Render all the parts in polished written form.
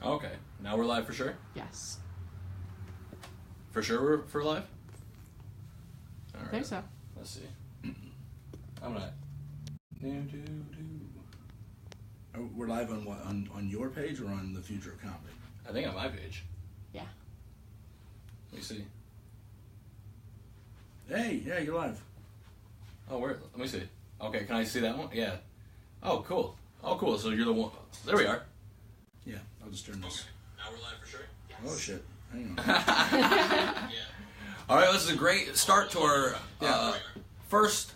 Okay. Now we're live for sure? Yes. For sure we're live? All right. I think so. Let's see. I'm not... We're live on what? On your page or on the Future of Comedy? I think on my page. Yeah. Let me see. Hey, yeah, you're live. Oh, where? Let me see. Okay, can I see that one? Yeah. Oh, cool. Oh, cool. So you're the one. There we are. Yeah, I'll just turn this. Okay. Now we're live for sure? Yes. Oh, shit. Hang on. Yeah. All right, this is a great start to our first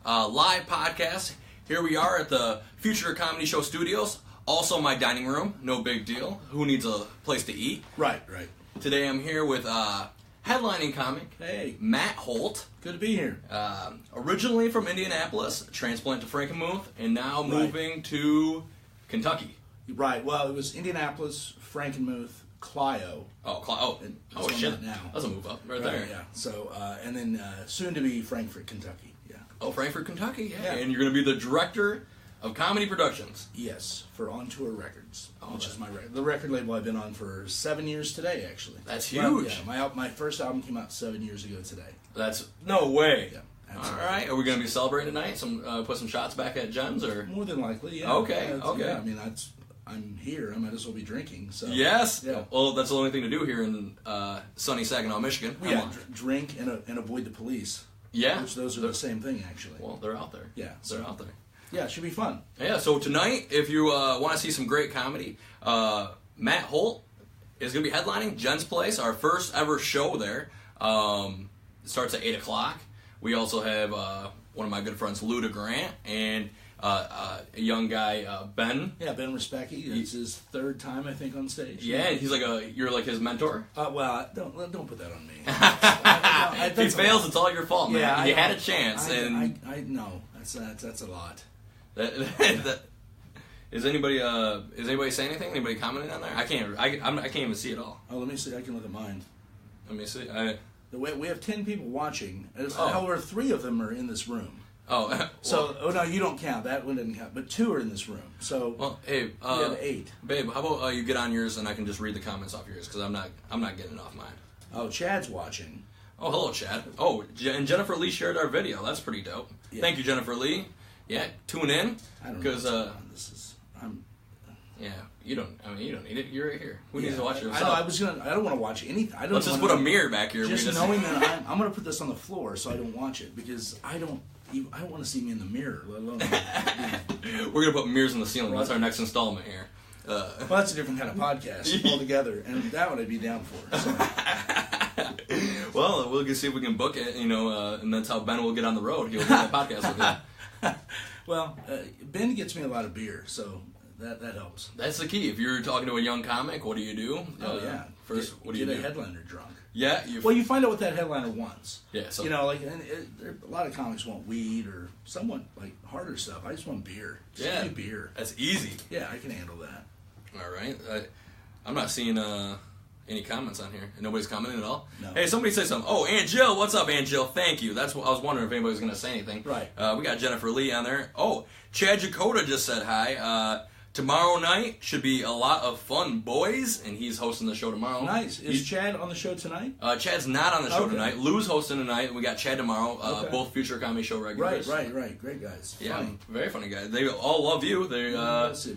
live podcast. Here we are at the Future Comedy Show Studios. Also my dining room. No big deal. Who needs a place to eat? Right. Today I'm here with headlining comic Matt Holt. Good to be here. Originally from Indianapolis, transplant to Frankenmuth, and now moving to Kentucky. Right. Well, it was Indianapolis, Frankenmuth, Clio. Oh shit! Now that's a move up right there. Yeah. So and then soon to be Frankfort, Kentucky. Yeah. Oh, Frankfort, Kentucky. Yeah. And you're going to be the director of comedy productions. Yes, for On Tour Records, which is the record label I've been on for 7 years today. Actually, that's huge. Well, yeah, my first album came out 7 years ago today. That's no way. Yeah. Absolutely. All right. Are we going to be celebrating tonight? Put some shots back at Jen's, or more than likely? Yeah. Okay. Yeah, I mean, I'm here. I might as well be drinking. So yes. Yeah. Well, that's the only thing to do here in sunny Saginaw, Michigan. Yeah. Drink and avoid the police. Yeah. Which those are the same thing, actually. Well, they're out there. Yeah. They're out there. Yeah, it should be fun. Yeah. So tonight, if you want to see some great comedy, Matt Holt is going to be headlining Jen's Place, our first ever show there. It starts at 8 o'clock. We also have one of my good friends, Luda Grant, and a young guy, Ben. Yeah, Ben Respecki. It's his third time, I think, on stage. Yeah, he's you're like his mentor. Well, don't put that on me. If he fails, it's all your fault, man. Yeah, you had a chance, I know that's a lot. Is anybody saying anything? Anybody commenting on there? I can't even see it all. Oh, let me see. I can look at mine. Let me see. We have 10 people watching. However, 3 of them are in this room. Oh, well, so no, you don't count. That one didn't count. But 2 are in this room. So well, hey, we have 8. Babe, how about you get on yours and I can just read the comments off yours because I'm not getting it off mine. Oh, Chad's watching. Oh, hello, Chad. Oh, and Jennifer Lee shared our video. That's pretty dope. Yeah. Thank you, Jennifer Lee. Yeah, tune in. I don't know because this is. Yeah, you don't need it. You're right here. Who needs to watch it? I don't want to watch anything. Let's just put a mirror back here. Just knowing that I'm going to put this on the floor so I don't watch it because I don't want to see me in the mirror, let alone. We're going to put mirrors in the ceiling. That's our next installment here. Well, that's a different kind of podcast altogether, and that one I'd be down for. So. Well, we'll see if we can book it, and that's how Ben will get on the road. He'll do that podcast with you. Well, Ben gets me a lot of beer, so that helps. That's the key. If you're talking to a young comic, what do you do? Yeah. First, what do you do? Get a headliner drunk. Yeah. You find out what that headliner wants. Yeah. So a lot of comics want weed or somewhat like harder stuff. I just want beer. Just give me beer. That's easy. Yeah, I can handle that. All right. I'm not seeing any comments on here. Nobody's commenting at all? No. Hey, somebody say something. Oh, Aunt Jill. What's up, Aunt Jill? Thank you. That's what I was wondering if anybody was going to say anything. Right. We got Jennifer Lee on there. Oh, Chad Jacoda just said hi. Tomorrow night should be a lot of fun, boys, and he's hosting the show tomorrow. Nice. Is Chad on the show tonight? Chad's not on the show tonight. Lou's hosting tonight, and we got Chad tomorrow. Both Future Comedy Show regulars. Right. Great guys. Yeah, funny. Very funny guys. They all love you.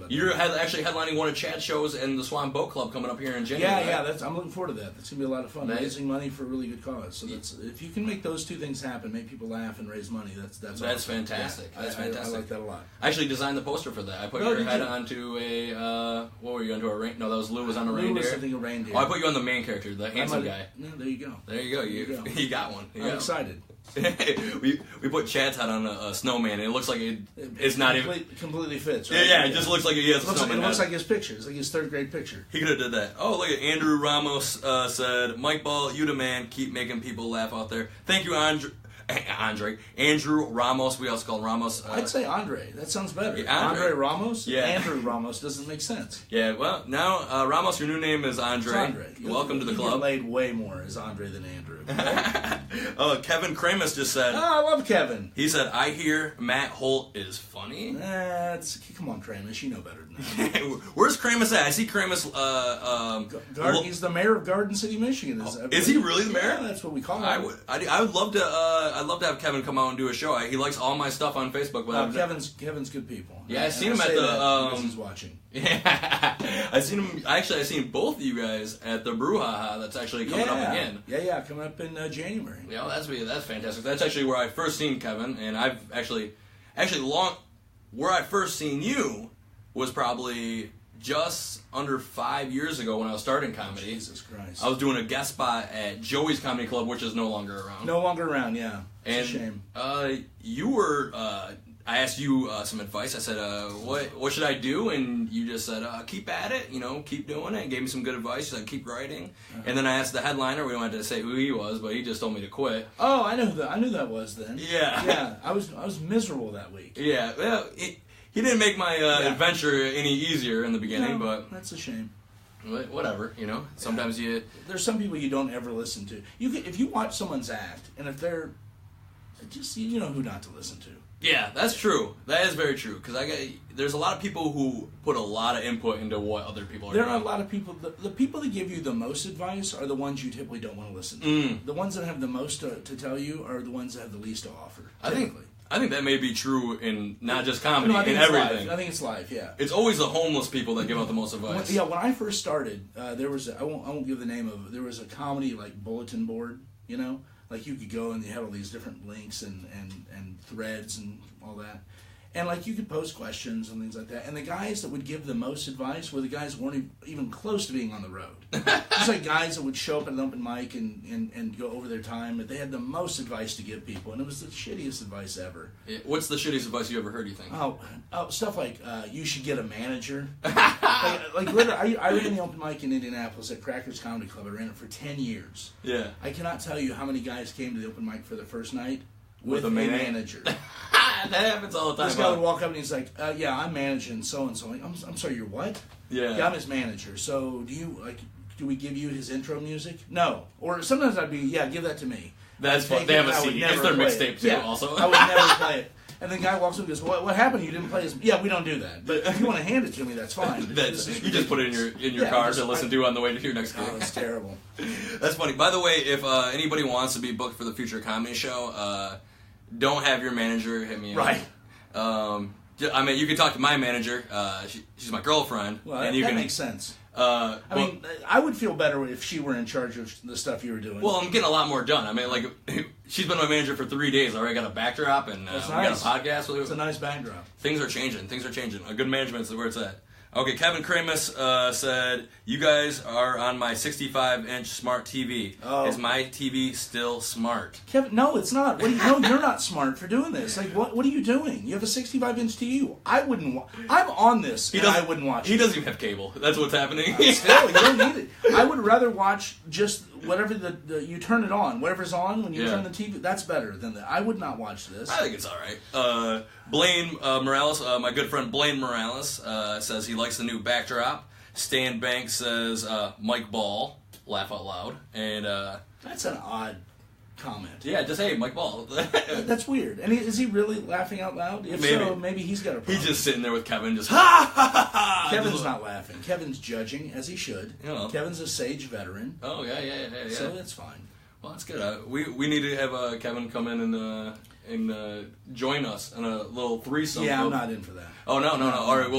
You're actually headlining one of Chad's shows in the Swan Boat Club coming up here in January. Yeah. I'm looking forward to that. That's gonna be a lot of fun. Raising money for a really good cause. So if you can make those 2 things happen, make people laugh and raise money, that's awesome. Fantastic. Yeah, that's fantastic. I like that a lot. I actually designed the poster for that. I put your head onto a. What were you onto a reindeer? No, that was Lou was on a reindeer. Lou was something a reindeer. Oh, I put you on the main character, the handsome guy. No, there you go. There you go. You got one. I'm excited. we put Chad's head on a snowman, and it looks like it's not even completely fits. Right? Yeah, it just looks like he has a snowman. It looks like his picture. It's like his 3rd grade picture. He could have did that. Oh, look at Andrew Ramos said, "Mike Ball, you the man. Keep making people laugh out there." Thank you, Andrew Ramos. We also call him Ramos. I'd say Andre. That sounds better. Yeah, Andre Ramos? Yeah. Andrew Ramos doesn't make sense. Yeah, well, now, Ramos, your new name is Andre. It's Andre. Welcome to the club. You laid way more as Andre than Andrew. Kevin Kramus just said. Oh, I love Kevin. He said, "I hear Matt Holt is funny." Come on, Kramus. You know better than that. Where's Kramus at? I see Kramus. He's the mayor of Garden City, Michigan. Is he really the mayor? Yeah, that's what we call him. I would love to. I'd love to have Kevin come out and do a show. He likes all my stuff on Facebook. But Kevin's good people. Yeah, I seen him at the. He's watching. Yeah, I seen him. Actually, I seen both of you guys at the Brouhaha. That's actually coming up again. Yeah, coming up in January. Yeah, that's fantastic. That's actually where I first seen Kevin, and I've actually where I first seen you was probably just under 5 years ago when I was starting comedy. Jesus Christ! I was doing a guest spot at Joey's Comedy Club, which is no longer around. No longer around, yeah. It's and, a shame. You were. I asked you some advice. I said, what should I do? And you just said, keep at it, keep doing it. And gave me some good advice. You said, keep writing. Uh-huh. And then I asked the headliner. We don't have to say who he was, but he just told me to quit. Oh, I knew that was then. Yeah. Yeah, I was miserable that week. Yeah, well, he didn't make my adventure any easier in the beginning, but that's a shame. Whatever, Sometimes there's some people you don't ever listen to. If you watch someone's act, and if they're just you know who not to listen to. Yeah, that's true. That is very true. Because there's a lot of people who put a lot of input into what other people are doing. There are a lot of people. The people that give you the most advice are the ones you typically don't want to listen to. The ones that have the most to tell you are the ones that have the least to offer. I think that may be true in not just comedy, in everything. I think it's life. Yeah. It's always the homeless people that give out the most advice. When I first started, there was I won't give the name of it. There was a comedy bulletin board. Like you could go and you had all these different links and threads and all that. And you could post questions and things like that. And the guys that would give the most advice were the guys who weren't even close to being on the road. Just like guys that would show up at an open mic and go over their time. But they had the most advice to give people. And it was the shittiest advice ever. What's the shittiest advice you ever heard, you think? Oh, stuff like, you should get a manager. Literally, I ran the open mic in Indianapolis at Crackers Comedy Club. I ran it for 10 years. Yeah. I cannot tell you how many guys came to the open mic for the first night with a manager. That happens all the time. This guy would walk up and he's like, yeah, I'm managing so-and-so. I'm sorry, you're what? Yeah, I'm his manager. So do we give you his intro music? No. Or sometimes I'd be, yeah, give that to me. That's fun. They have a CD. It's their mixtape too, also. I would never play it. And the guy walks up and goes, what happened? You didn't play his... Yeah, we don't do that. But if you want to hand it to me, that's fine. You just put it in your car to listen to on the way to your next gig. Oh, it's terrible. That's funny. By the way, if anybody wants to be booked for the future comedy show, don't have your manager hit me up. Right. You can talk to my manager. She's my girlfriend. Well, and that makes sense. I would feel better if she were in charge of the stuff you were doing. Well, I'm getting a lot more done. She's been my manager for 3 days. I already got a backdrop, and we got a podcast. It's a nice backdrop. Things are changing. A good management is where it's at. Okay, Kevin Kramus said, you guys are on my 65-inch smart TV. Oh. Is my TV still smart? Kevin, no, it's not. No, you're not smart for doing this. What are you doing? You have a 65-inch TV. I wouldn't I'm on this, and I wouldn't watch it. He doesn't even have cable. That's what's happening. Still, you don't need it. I would rather watch just whatever you turn it on. Whatever's on when you turn the TV, that's better than that. I would not watch this. I think it's all right. Blaine Morales, my good friend Blaine Morales, says he likes the new backdrop. Stan Banks says Mike Ball, laugh out loud. And that's an odd comment. Yeah, just hey, Mike Ball. That's weird. And is he really laughing out loud? If so, maybe he's got a problem. He's just sitting there with Kevin, just ha ha ha ha. Kevin's not laughing. Kevin's judging, as he should. Kevin's a sage veteran. Oh yeah. So that's fine. Well, that's good. We need to have Kevin come in and join us in a little threesome. Yeah, I'm not in for that. Oh no. All right,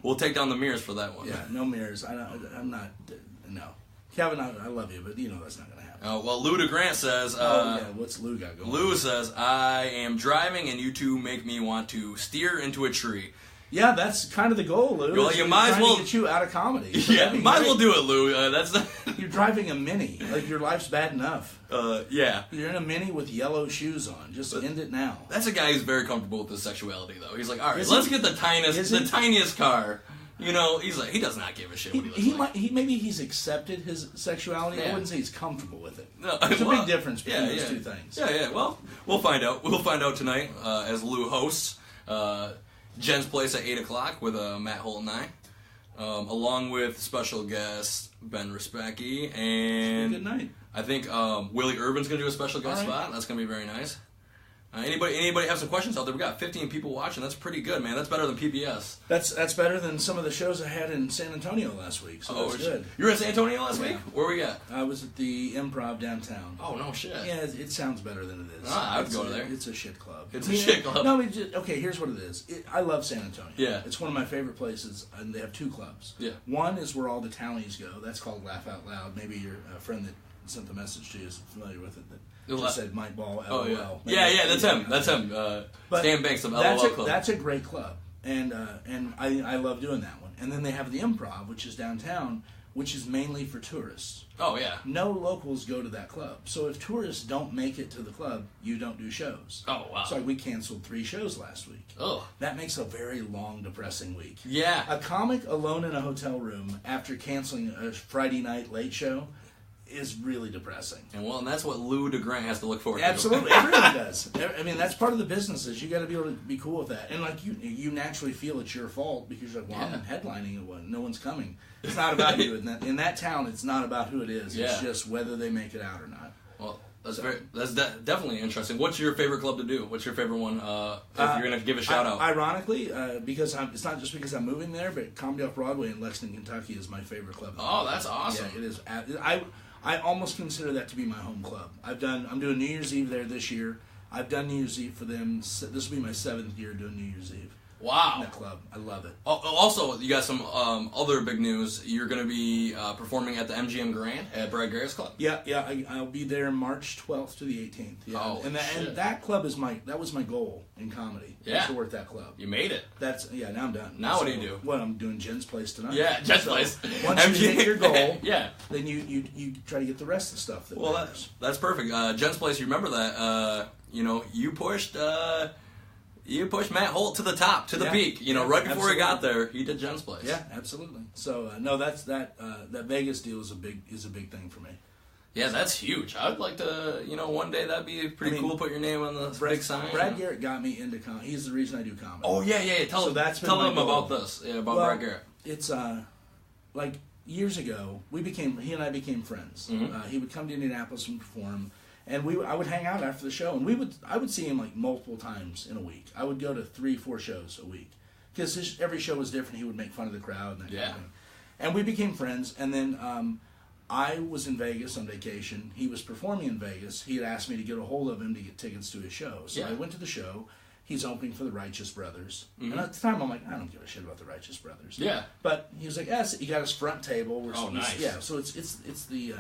we'll take down the mirrors for that one. Yeah, no mirrors. I'm not. No, Kevin, I love you, but that's not gonna happen. Oh well, Lou DeGrant says. What's Lou got going? Lou says, I am driving, and you two make me want to steer into a tree. Yeah, that's kind of the goal, Lou. Well, you might as well get you out of comedy. Yeah, might as well do it, Lou. That's not... You're driving a Mini. Your life's bad enough. Yeah. You're in a Mini with yellow shoes on. Just end it now. That's a guy who's very comfortable with his sexuality, though. He's like, all right, let's get the tiniest car. He's like, he does not give a shit what he looks like. Maybe he's accepted his sexuality. Yeah. I wouldn't say he's comfortable with it. No, there's a big difference between those two things. Yeah. Well, we'll find out. We'll find out tonight as Lou hosts Jen's Place at 8 o'clock with Matt Holt and I. along with special guest Ben Respecki, and Good night. I think Willie Irvin's going to do a special guest spot. That's going to be very nice. Anybody have some questions out there? We got 15 people watching. That's pretty good, man. That's better than PBS. That's better than some of the shows I had in San Antonio last week. So that's good. You were in San Antonio last week? Where we at? I was at the Improv downtown. Oh, no shit. Yeah, it sounds better than it is. I would go there. It's a shit club. It's a shit club. No, okay, here's what it is. I love San Antonio. Yeah. It's one of my favorite places, and they have two clubs. Yeah. One is where all the townies go. That's called Laugh Out Loud. Maybe your friend that sent the message to you is familiar with it. That just said Mike Ball, LOL. Oh, yeah. That's him. That's him. Stan Banks of LOL Club. That's a great club, and I love doing that one. And then they have the Improv, which is downtown, which is mainly for tourists. Oh, yeah. No locals go to that club. So if tourists don't make it to the club, you don't do shows. Oh, wow. So we canceled 3 shows last week. Oh. That makes a very long, depressing week. Yeah. A comic alone in a hotel room after canceling a Friday night late show is really depressing. And that's what Lou DeGrant has to look forward to. Absolutely. Everyone does. I mean, that's part of the business is you got to be able to be cool with that. And like you naturally feel it's your fault because you're like, well, I'm headlining it one. No one's coming. It's not about you. In that town, it's not about who it is. It's just whether they make it out or not. Well, that's definitely interesting. What's your favorite club to do? What's your favorite one? If you're going to give a shout out. Ironically, because it's not just because I'm moving there, but Comedy Off Broadway in Lexington, Kentucky is my favorite club. Oh, that's awesome. Yeah, it is. I almost consider that to be my home club. I'm doing New Year's Eve there this year. I've done New Year's Eve for them. This will be my 7th year doing New Year's Eve. Wow. In that club. I love it. Also, you got some other big news. You're going to be performing at the MGM Grand at Brad Garrett's club. Yeah. I'll be there March 12th to the 18th. Yeah. Oh, and that club is that was my goal in comedy. Yeah. To work that club. You made it. Now I'm done. Now what do you do? Well, I'm doing Jen's Place tonight. Yeah, Jen's Place. Once you hit your goal, yeah, then you try to get the rest of the stuff. That's perfect. Jen's Place. You remember that? You pushed Matt Holt to the top, to the peak. Right before he got there, he did Jen's Place. Yeah, absolutely. So no, that Vegas deal is a big thing for me. Yeah, that's huge. I'd like to, one day that'd be pretty cool to put your name on the big sign. Brad Garrett got me into comedy. He's the reason I do comedy. Oh yeah. Tell them about this. Yeah, about Brad Garrett. It's like years ago, he and I became friends. Mm-hmm. He would come to Indianapolis and perform. And I would hang out after the show, and I would see him like multiple times in a week. I would go to 3-4 shows a week because every show was different. He would make fun of the crowd and that kind of thing. And we became friends. And then I was in Vegas on vacation. He was performing in Vegas. He had asked me to get a hold of him to get tickets to his show. So I went to the show. He's opening for the Righteous Brothers. Mm-hmm. And at the time, I'm like, I don't give a shit about the Righteous Brothers. Yeah. But he was like, yes, he got his front table. Nice. Yeah. So it's the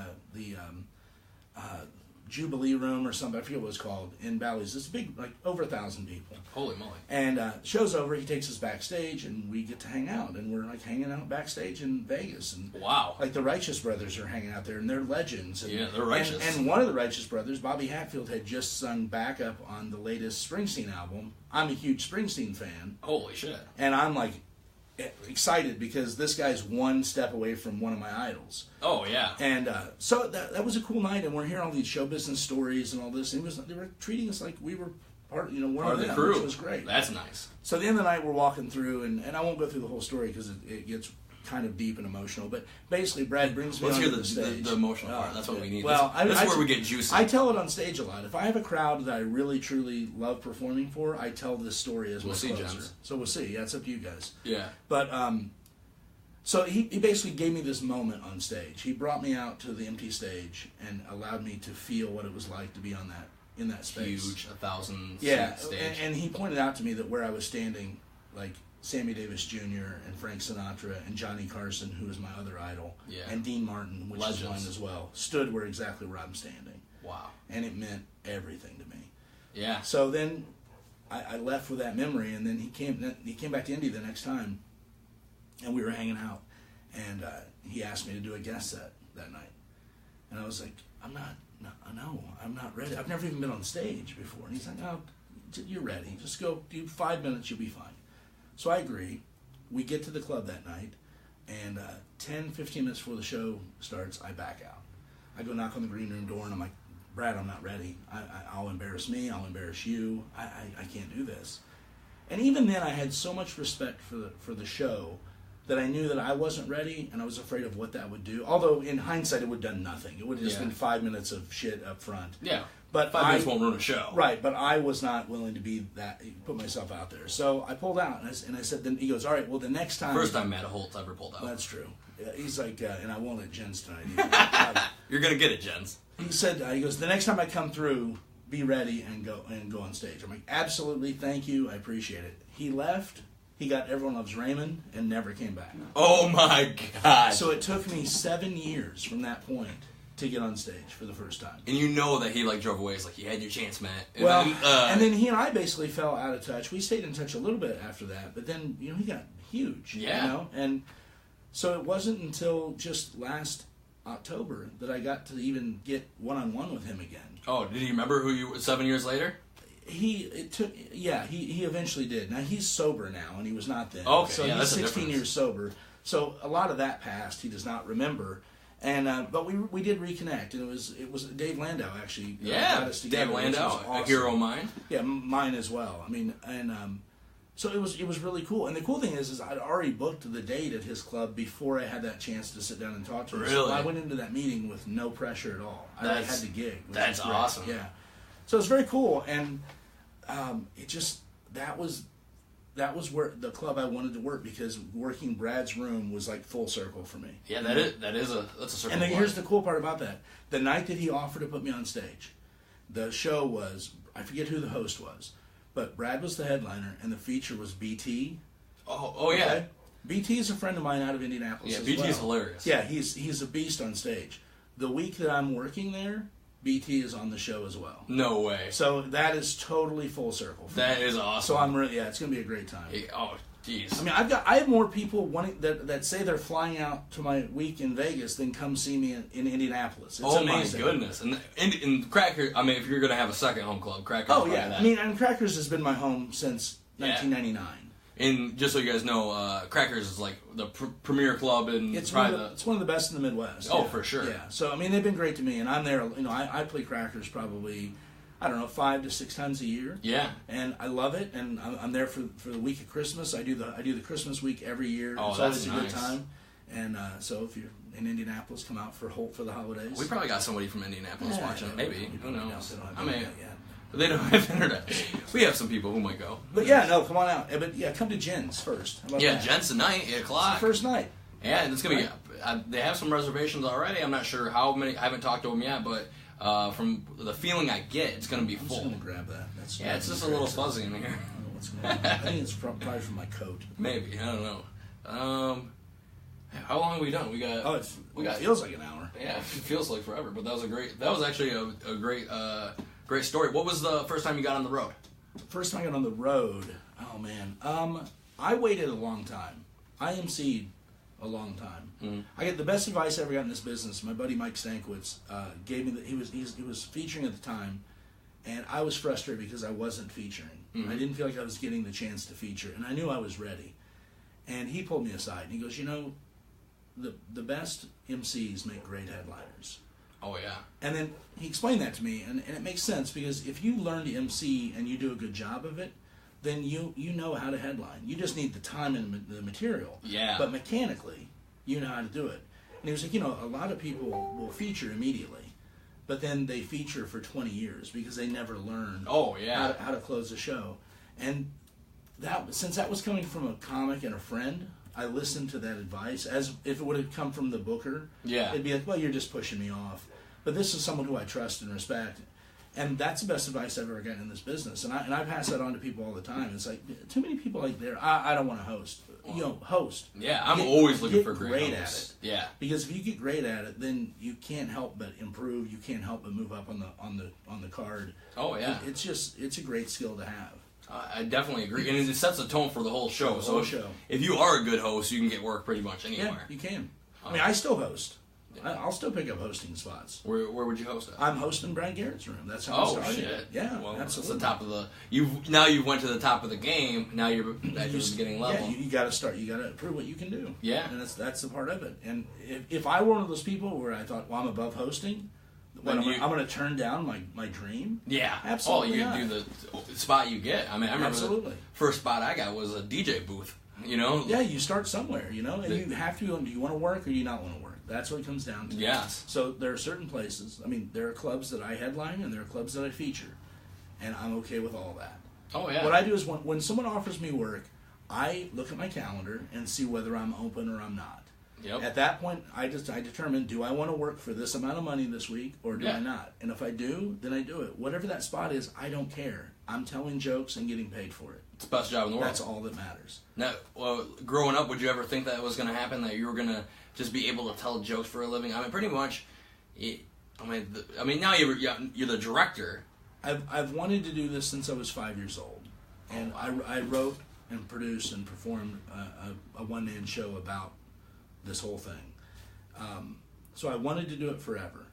Jubilee Room or something, I forget what it's called, in Bally's. It's big, like over 1,000 people. Holy moly. And show's over, he takes us backstage, and we get to hang out. And we're like hanging out backstage in Vegas. And wow. Like the Righteous Brothers are hanging out there, and they're legends. And, yeah, they're righteous. And one of the Righteous Brothers, Bobby Hatfield, had just sung backup on the latest Springsteen album. I'm a huge Springsteen fan. Holy shit. And I'm like excited because this guy's one step away from one of my idols. Oh yeah. And so that was a cool night, and we're hearing all these show business stories and all this. And they were treating us like we were part of the crew, which was great. That's nice. So at the end of the night, we're walking through, and I won't go through the whole story because it gets kind of deep and emotional. But basically, Brad brings me onto the stage. The emotional part. That's what we need. Well, that's where we get juicy. I tell it on stage a lot. If I have a crowd that I really truly love performing for, I tell this story as my closer. James. So we'll see. Yeah, it's up to you guys. Yeah. But so he basically gave me this moment on stage. He brought me out to the empty stage and allowed me to feel what it was like to be in that space. Huge, 1,000 seat stage. And he pointed out to me that where I was standing, like Sammy Davis Jr. and Frank Sinatra and Johnny Carson, who is my other idol, and Dean Martin, which is mine as well, stood exactly where I'm standing. Wow. And it meant everything to me. Yeah. So then I left with that memory, and then he came back to Indy the next time, and we were hanging out, and he asked me to do a guest set that night. And I was like, I'm not ready. I've never even been on stage before. And he's like, oh, you're ready. Just go do 5 minutes, you'll be fine. So I agree. We get to the club that night, and 10, 15 minutes before the show starts, I back out. I go knock on the green room door, and I'm like, Brad, I'm not ready. I'll embarrass me. I'll embarrass you. I can't do this. And even then, I had so much respect for the show that I knew that I wasn't ready, and I was afraid of what that would do. Although in hindsight, it would have done nothing. It would have just been 5 minutes of shit up front. Yeah. But 5 minutes won't ruin a show. Right, but I was not willing to be that, put myself out there. So I pulled out, and I said, then he goes, all right, well, the next time. First time Matt Holt ever pulled out. That's true. He's like, and I won't at Jen's tonight either. You're going to get it, Jens. He said, he goes, the next time I come through, be ready and go on stage. I'm like, absolutely, thank you, I appreciate it. He left. He got Everyone Loves Raymond and never came back. Oh my God! So it took me 7 years from that point to get on stage for the first time. And you know that he like drove away. He's like, you had your chance, Matt. And Well, then, and then he and I basically fell out of touch. We stayed in touch a little bit after that, but then he got huge. Yeah. And so it wasn't until just last October that I got to even get one-on-one with him again. Oh, did he remember who you were 7 years later? He eventually did. Now he's sober now, and he was not then. Okay, so yeah, he's that's a 16 years sober. So a lot of that passed. He does not remember. And but we did reconnect, and it was Dave Landau actually. Got us together, Dave Landau, awesome. a hero of mine. Yeah, mine as well. I mean, and so it was really cool. And the cool thing is I'd already booked the date at his club before I had that chance to sit down and talk to him. Really? So I went into that meeting with no pressure at all. I had the gig. That's awesome. Yeah. So it's very cool, and it just that was where the club I wanted to work, because working Brad's room was like full circle for me. Yeah, that's a circle. And then here's the cool part about that: the night that he offered to put me on stage, the show was, I forget who the host was, but Brad was the headliner, and the feature was BT. Oh yeah. Okay? BT is a friend of mine out of Indianapolis. Yeah, as BT is well. hilarious. Yeah, he's a beast on stage. The week that I'm working there, BT is on the show as well. No way. So that is totally full circle. That is awesome. So I'm really, it's going to be a great time. Oh, jeez. I mean, I have more people wanting that say they're flying out to my week in Vegas than come see me in Indianapolis. It's amazing. My goodness! And Cracker. I mean, if you're going to have a second home club, Cracker. Oh yeah. That. I mean, and Crackers has been my home since 1999. And just so you guys know, Crackers is like the premier club in it's one of the best in the Midwest. Oh, for sure. Yeah. So I mean, they've been great to me, and I'm there. I play Crackers probably, I don't know, 5 to 6 times a year. Yeah. And I love it, and I'm there for the week of Christmas. I do the Christmas week every year. Oh, it's that's always a nice. good time. And so if you're in Indianapolis, come out for Holt for the holidays. We probably got somebody from Indianapolis watching. Maybe. Who knows? I mean, they don't have internet. We have some people who might go. But yeah, no, come on out. But yeah, come to Jen's first. How about that? Jen's tonight, 8 o'clock. It's the first night. Yeah, and it's gonna be. They have some reservations already. I'm not sure how many. I haven't talked to them yet, but from the feeling I get, it's gonna be full. I'm just gonna grab that. It's just a little fuzzy in here. I don't know what's going on. I think it's probably from my coat. Maybe, I don't know. How long have we done? It feels like an hour. Yeah, it feels like forever. But that was actually a great story. What was the first time you got on the road? First time I got on the road. Oh man. I waited a long time. I emceed a long time. Mm-hmm. I get the best advice I ever got in this business. My buddy Mike Stankiewicz gave me. He was featuring at the time, and I was frustrated because I wasn't featuring. Mm-hmm. I didn't feel like I was getting the chance to feature, and I knew I was ready. And he pulled me aside and he goes, the best MCs make great headliners. Oh yeah. And then he explained that to me, and it makes sense, because if you learn to MC and you do a good job of it, then you know how to headline. You just need the time and the material. Yeah. But mechanically, you know how to do it. And he was like, a lot of people will feature immediately, but then they feature for 20 years because they never learn how to close a show. And since that was coming from a comic and a friend, I listened to that advice as if it would have come from the booker. Yeah. It'd be like, well, you're just pushing me off. But this is someone who I trust and respect. And that's the best advice I've ever gotten in this business. And I pass that on to people all the time. It's like, too many people like there, I don't want to host. Host. Yeah, I'm always looking for great hosts. At it. Yeah. Because if you get great at it, then you can't help but improve. You can't help but move up on the card. Oh yeah. It's a great skill to have. I definitely agree, and it sets the tone for the whole show. The whole show. If you are a good host, you can get work pretty much anywhere. Yeah, you can. I mean, I still host. I'll still pick up hosting spots. Where would you host at? I'm hosting Brad Garrett's room. That's how I started. Shit. Yeah, well, absolutely. That's the top of the. You went to the top of the game. Now you're getting level. Yeah, you got to start. You got to prove what you can do. Yeah, and that's the part of it. And if I were one of those people where I thought, well, I'm above hosting, I'm going to turn down my dream. Yeah, absolutely. You do the spot you get. I mean, I remember absolutely. the first spot I got was a DJ booth. You know? Yeah, you start somewhere, you know? And you have to, do you want to work or do you not want to work? That's what it comes down to. Yes. So there are certain places, I mean, there are clubs that I headline and there are clubs that I feature. And I'm okay with all that. Oh, yeah. What I do is when someone offers me work, I look at my calendar and see whether I'm open or I'm not. Yep. At that point, I determine, do I want to work for this amount of money this week or do I not? And if I do, then I do it. Whatever that spot is, I don't care. I'm telling jokes and getting paid for it. It's the best job in the world. That's all that matters. Now, well, growing up, would you ever think that was going to happen, that you were going to just be able to tell jokes for a living? I mean, pretty much, now you're the director. I've wanted to do this since I was 5 years old. And I wrote and produced and performed a one-man show about this whole thing. So I wanted to do it forever.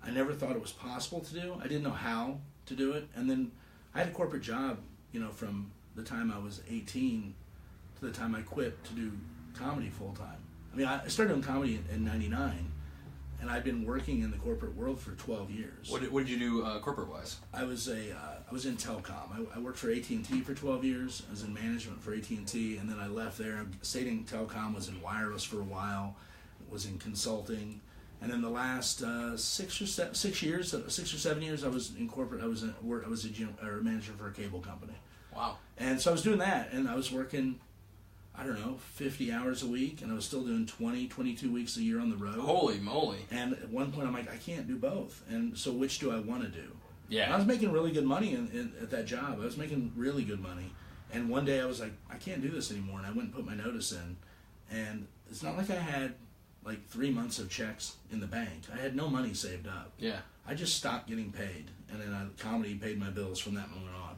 I never thought it was possible to do. I didn't know how to do it. And then I had a corporate job, from the time I was 18 to the time I quit to do comedy full-time. I mean, I started doing comedy in 99, and I've been working in the corporate world for 12 years. What did you do corporate-wise? I was in telecom. I worked for AT&T for 12 years. I was in management for AT&T, and then I left there. I stayed in telecom, was in wireless for a while, was in consulting, and then the last 6 or 7 years, I was in corporate. I was a manager for a cable company. Wow. And so I was doing that, and I was working, 50 hours a week, and I was still doing 22 weeks a year on the road. Holy moly. And at one point, I'm like, I can't do both. And so which do I want to do? Yeah. And I was making really good money at that job. I was making really good money. And one day I was like, I can't do this anymore. And I went and put my notice in. And it's not like I had 3 months of checks in the bank. I had no money saved up. Yeah. I just stopped getting paid. And then comedy paid my bills from that moment on.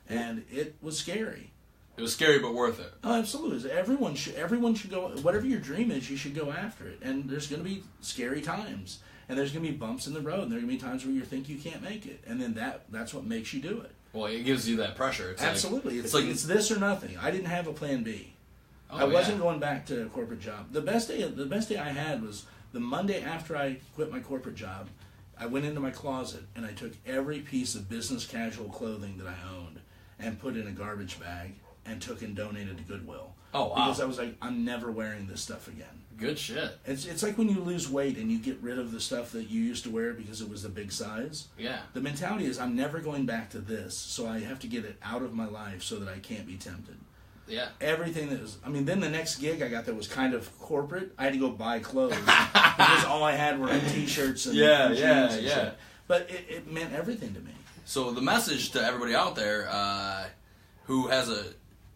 And it was scary. It was scary, but worth it. Oh, absolutely. Everyone should go. Whatever your dream is, you should go after it. And there's going to be scary times, and there's going to be bumps in the road, and there's going to be times where you think you can't make it, and then that's what makes you do it. Well, it gives you that pressure. It's absolutely. It's this or nothing. I didn't have a plan B. I wasn't going back to a corporate job. The best day I had was the Monday after I quit my corporate job. I went into my closet and I took every piece of business casual clothing that I owned and put in a garbage bag and took and donated to Goodwill. Oh, wow. Because I was like, I'm never wearing this stuff again. Good shit. It's like when you lose weight and you get rid of the stuff that you used to wear because it was the big size. Yeah. The mentality is, I'm never going back to this, so I have to get it out of my life so that I can't be tempted. Yeah. Everything that was, then the next gig I got that was kind of corporate, I had to go buy clothes because all I had were T-shirts and jeans and shit. But it meant everything to me. So the message to everybody out there who has a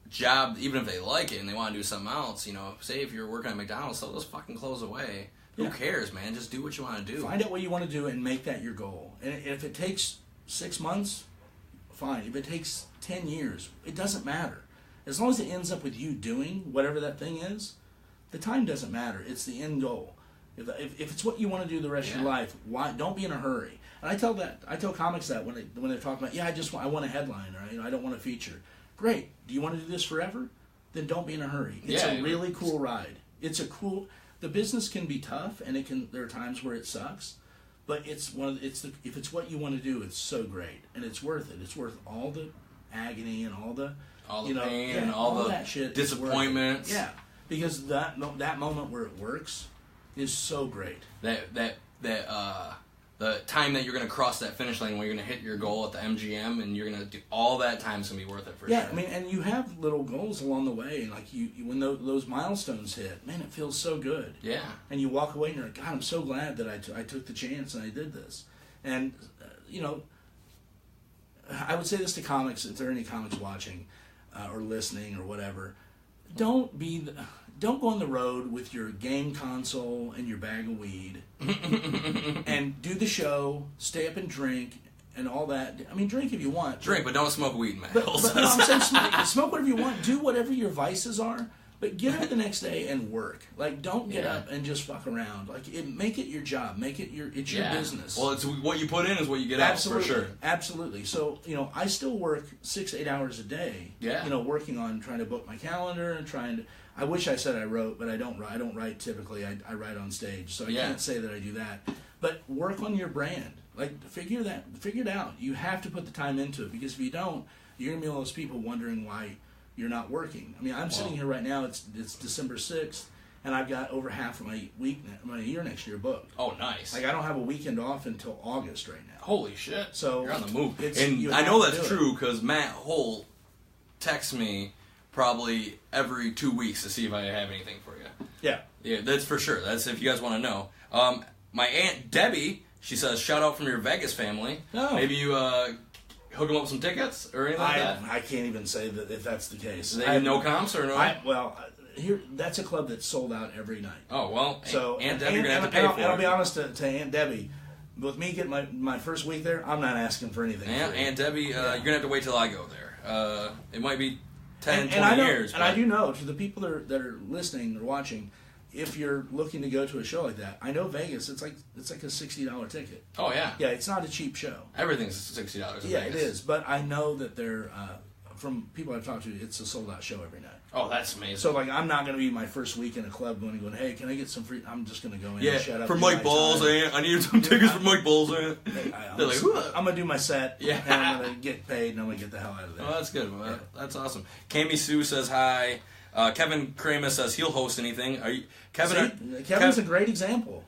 job, even if they like it and they want to do something else, say if you're working at McDonald's, throw those fucking clothes away. Who cares, man? Just do what you want to do. Find out what you want to do and make that your goal. And if it takes 6 months, fine. If it takes 10 years, it doesn't matter. As long as it ends up with you doing whatever that thing is, the time doesn't matter. It's the end goal. If it's what you want to do the rest of your life, don't be in a hurry. And I tell comics that when they're talking about, I want a headline, or I don't want a feature. Great. Do you want to do this forever? Then don't be in a hurry. It's a really cool ride. The business can be tough, and there are times where it sucks, but if it's what you want to do, it's so great, and it's worth it. It's worth all the agony and all the pain and all the that shit, disappointments. Yeah, because that moment where it works is so great. The time that you're going to cross that finish line when you're going to hit your goal at the MGM, and you're going to do all that time is going to be worth it for sure. Yeah, and you have little goals along the way, and when those milestones hit, man, it feels so good. Yeah. And you walk away and you're like, God, I'm so glad that I took the chance and I did this. And I would say this to comics, if there are any comics watching or listening or whatever, don't go on the road with your game console and your bag of weed and do the show, stay up and drink and all that. Drink if you want. Drink, but don't smoke weed, man. But I'm saying smoke whatever you want. Do whatever your vices are, but get up the next day and work. Don't get up and just fuck around. Make it your job. Make it your business. Well, it's what you put in is what you get out, for sure. Absolutely. So, I still work 6-8 hours a day. Yeah. Working on trying to book my calendar and I wish I said I wrote, but I don't write typically. I write on stage, so I can't say that I do that. But work on your brand. Figure it out. You have to put the time into it, because if you don't, you're gonna be one of those people wondering why you're not working. I mean, I'm sitting here right now. It's December 6th, and I've got over half of my year next year booked. Oh, nice. Like I don't have a weekend off until August right now. Holy shit! So you're on the move, and I know that's true because Matt Holt texts me probably every 2 weeks to see if I have anything for you. Yeah, that's for sure. That's if you guys want to know. My Aunt Debbie, she says, shout out from your Vegas family. Oh. Maybe you hook them up with some tickets or anything like that? I can't even say that if that's the case. They have no comps or no? Here, that's a club that's sold out every night. Oh, well, so Aunt Debbie, you're going to have to pay for it. And I'll be honest to Aunt Debbie, with me getting my first week there, I'm not asking for anything. Yeah, Aunt Debbie, you're going to have to wait till I go there. It might be 10, 20 years. And I do know, to the people that are listening or watching, if you're looking to go to a show like that, I know Vegas, it's like a $60 ticket. Oh, yeah. Yeah, it's not a cheap show. Everything's $60 in Vegas. Yeah, it is. But I know that they're, from people I've talked to, it's a sold-out show every night. Oh, that's amazing. So, like, I'm not going to be my first week in a club going, hey, can I get some free... I'm just going to go in and shut up. For Mike Balls, I need some tickets for Mike Balls. They're like, I'm going to do my set, and I'm going to get paid, and I'm going to get the hell out of there. Oh, that's good. Well, that's awesome. Cami Sue says hi. Kevin Kramer says he'll host anything. Are you, Kevin? Kevin's a great example.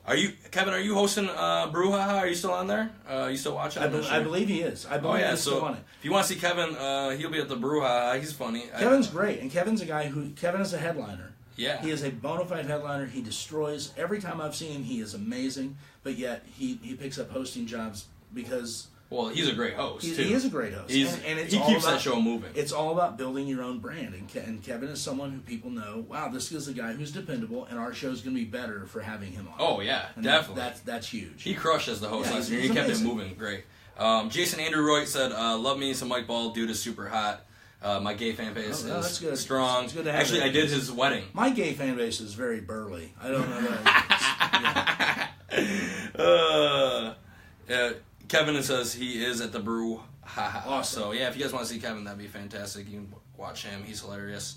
Kevin? Are you hosting Brouhaha? Are you still on there? You still watching? I believe he is. I believe he's still on it. If you want to see Kevin, he'll be at the Brouhaha. He's funny. Kevin's great, and Kevin's a guy Kevin is a headliner. Yeah, he is a bona fide headliner. He destroys every time I've seen him. He is amazing, but yet he picks up hosting jobs because. Well, he's a great host, too. He is a great host. And he keeps that show moving. It's all about building your own brand. And Kevin is someone who people know, wow, this is a guy who's dependable, and our show's going to be better for having him on. Oh, yeah, and definitely. That's huge. He crushed as the host last year. He kept it moving. Great. Jason Andrew Roy said, love me some Mike Ball. Dude is super hot. My gay fan base is good. strong. It's good to have Actually, I did his wedding. My gay fan base is very burly. I don't know that. Kevin says he is at the Brew. Awesome. So, yeah, if you guys want to see Kevin, that'd be fantastic. You can watch him. He's hilarious.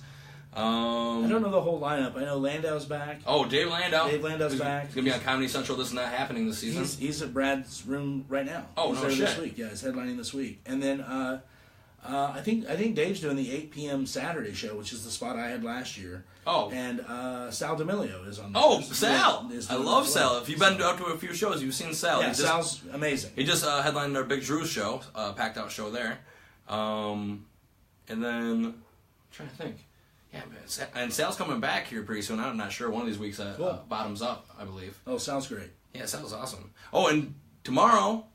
I don't know the whole lineup. I know Landau's back. Oh, Dave Landau. Landau's back. He's going to be on Comedy Central. This is not happening this season. He's at Brad's room right now. Oh, he's no there shit. This week. Yeah, he's headlining this week. And then I think Dave's doing the 8 p.m. Saturday show, which is the spot I had last year. Oh. And Sal D'Amelio is on there. Oh, Sal! I love Sal. If you've been out to a few shows, you've seen Sal. Yeah, Sal's amazing. He just headlined our Big Drew's show, packed out show there. And then, I'm trying to think. Yeah, man. And Sal's coming back here pretty soon. I'm not sure. One of these weeks at Bottoms Up, I believe. Oh, Sal's great. Yeah, Sal's awesome. Oh, and tomorrow,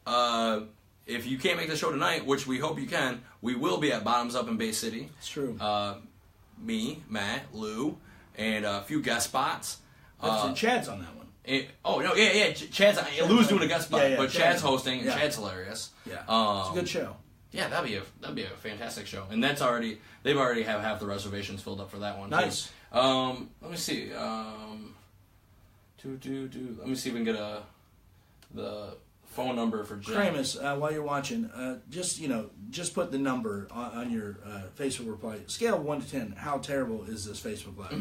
if you can't make the show tonight, which we hope you can, we will be at Bottoms Up in Bay City. It's true. Me, Matt, Lou, and a few guest spots. Chad's on that one. Chad's Lou's doing a guest spot, but Chad's hosting, and yeah. Chad's hilarious. Yeah, it's a good show. Yeah, that'd be a fantastic show, and they've already have half the reservations filled up for that one. Nice. Too. Let me see. Let me see if we can get the phone number for Jen. Kramus, while you're watching, just put the number on your Facebook reply. Scale of 1 to 10. How terrible is this Facebook Live?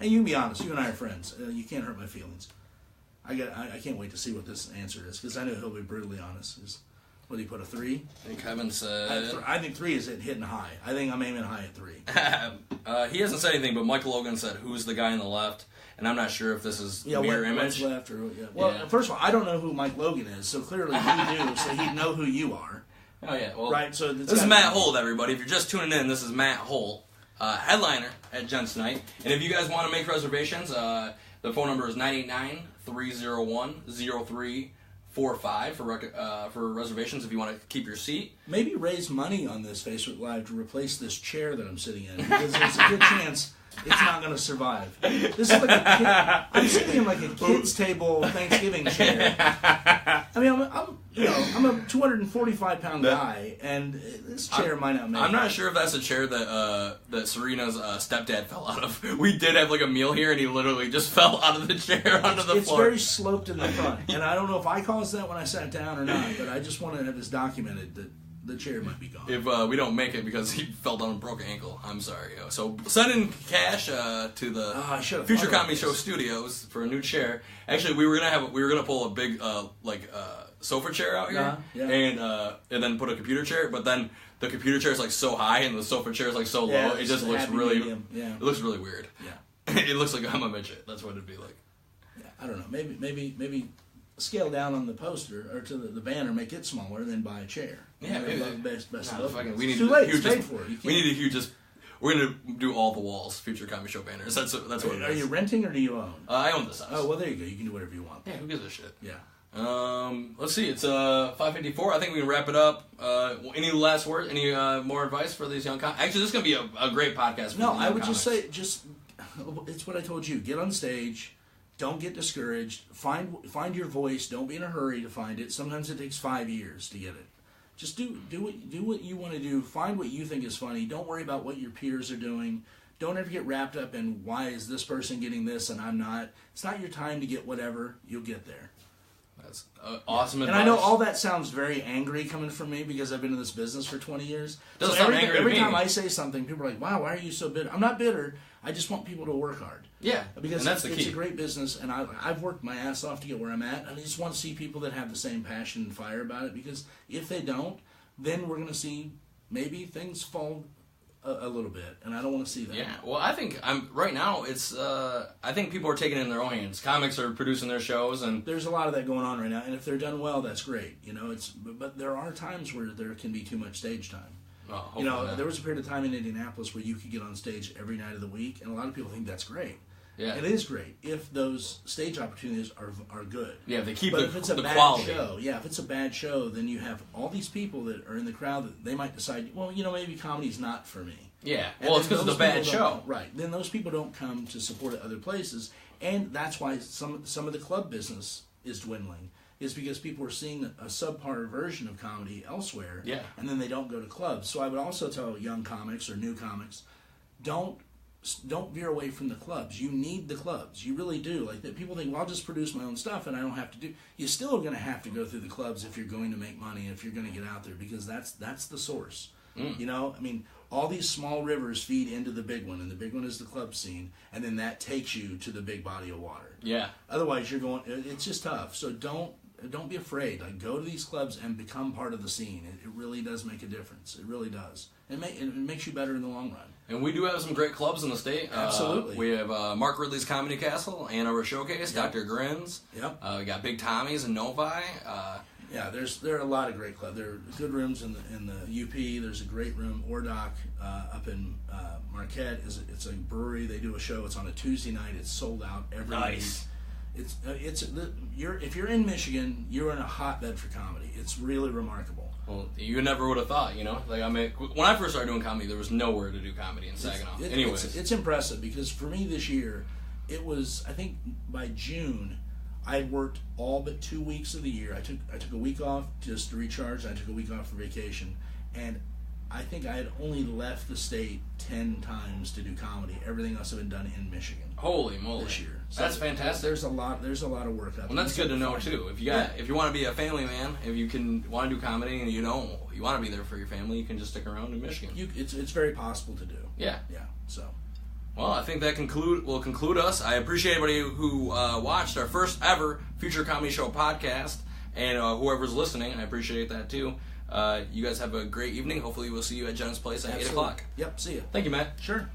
And you can be honest. You and I are friends. You can't hurt my feelings. I can't wait to see what this answer is because I know he'll be brutally honest. What did he put, a 3? And Kevin said... I think 3 is hitting high. I think I'm aiming high at 3. He hasn't said anything, but Michael Logan said, "Who's the guy on the left?" And I'm not sure if this is mirror image. Left or, Well, first of all, I don't know who Mike Logan is, so clearly you do, so he'd know who you are. Oh, yeah. Well, right, so this is Matt Holt, everybody. If you're just tuning in, this is Matt Holt, headliner at Gents Night. And if you guys want to make reservations, the phone number is 989-301-0345 for reservations if you want to keep your seat. Maybe raise money on this Facebook Live to replace this chair that I'm sitting in, because there's a good chance it's not going to survive. This is like I'm sitting in like a kids' table Thanksgiving chair. I mean, I'm a 245-pound guy, and this chair might not make it. I'm not sure if that's a chair that Serena's stepdad fell out of. We did have like a meal here, and he literally just fell out of the chair onto the floor. It's very sloped in the front, and I don't know if I caused that when I sat down or not, but I just want to have this documented that the chair might be gone. If we don't make it because he fell down and broke an ankle, I'm sorry. So send in cash to the Future Comedy Show Studios for a new chair. Actually, we were gonna pull a big sofa chair out here, and then put a computer chair. But then the computer chair is like so high and the sofa chair is like so low. It just looks really it looks really weird. Yeah, it looks like I'm a midget. That's what it'd be like. Yeah, I don't know. Maybe scale down on the poster or to the banner, make it smaller, and then buy a chair. Yeah, maybe. We need a huge. We need a huge. We're gonna do all the walls. Future Comedy Show banners. That's what it is. Are you renting or do you own? I own this house. Oh well, there you go. You can do whatever you want. Yeah, who gives a shit? Yeah. Let's see. It's 5:54. I think we can wrap it up. Any last words? Any more advice for these young comics? Actually, this is gonna be a great podcast. For I would just say, it's what I told you. Get on stage. Don't get discouraged. Find your voice. Don't be in a hurry to find it. Sometimes it takes 5 years to get it. Just do what you want to do. Find what you think is funny. Don't worry about what your peers are doing. Don't ever get wrapped up in why is this person getting this and I'm not. It's not your time to get whatever. You'll get there. That's awesome advice. And I know all that sounds very angry coming from me because I've been in this business for 20 years. Doesn't sound angry to me. Every time I say something, people are like, wow, why are you so bitter? I'm not bitter. I just want people to work hard. Yeah, because and that's the key. It's a great business, and I've worked my ass off to get where I'm at, and I just want to see people that have the same passion and fire about it, because if they don't, then we're going to see maybe things fall a little bit, and I don't want to see that. Yeah, well, I think right now it's I think people are taking it in their own hands. Comics are producing their shows, and there's a lot of that going on right now, and if they're done well, that's great. But there are times where there can be too much stage time. There was a period of time in Indianapolis where you could get on stage every night of the week, and a lot of people think that's great. Yeah, it is great if those stage opportunities are good. Yeah, if they keep if it's a bad quality. If it's a bad show, then you have all these people that are in the crowd that they might decide, well, maybe comedy's not for me. Yeah, well, it's because it's a bad show. Right. Then those people don't come to support it other places, and that's why some of the club business is dwindling. Is because people are seeing a subpar version of comedy elsewhere, and then they don't go to clubs. So I would also tell young comics or new comics, don't veer away from the clubs. You need the clubs. You really do. Like that, people think, well, I'll just produce my own stuff and I don't have to do. You're still going to have to go through the clubs if you're going to make money, if you're going to get out there, because that's the source. All these small rivers feed into the big one, and the big one is the club scene, and then that takes you to the big body of water. Yeah. Otherwise, it's just tough. So don't be afraid. Like, go to these clubs and become part of the scene. It really does make a difference. It really does. It makes you better in the long run. And we do have some great clubs in the state. Absolutely. We have Mark Ridley's Comedy Castle, Ann Arbor Showcase, Dr. Grins. Yep. We got Big Tommy's and Novi. There are a lot of great clubs. There are good rooms in the UP. There's a great room. Ordoc up in Marquette it's a brewery. They do a show. It's on a Tuesday night. It's sold out every week. If you're in Michigan, you're in a hotbed for comedy. It's really remarkable. Well, you never would have thought, Like, I mean, when I first started doing comedy, there was nowhere to do comedy in Saginaw. It's impressive because for me this year, it was, I think by June, I had worked all but 2 weeks of the year. I took a week off just to recharge. I took a week off for vacation, and I think I had only left the state 10 times to do comedy. Everything else had been done in Michigan. Holy moly! This year, that's fantastic. There's a lot of work up there. Well, that's good to know too. If you want to be a family man, if you want to do comedy and you want to be there for your family, you can just stick around in Michigan. It's very possible to do. Yeah. Yeah. So. Well, I think that will conclude us. I appreciate everybody who watched our first ever Future Comedy Show podcast, and whoever's listening, I appreciate that too. You guys have a great evening. Hopefully we'll see you at Jen's Place at 8 o'clock. Yep, see you. Thank you, Matt. Sure.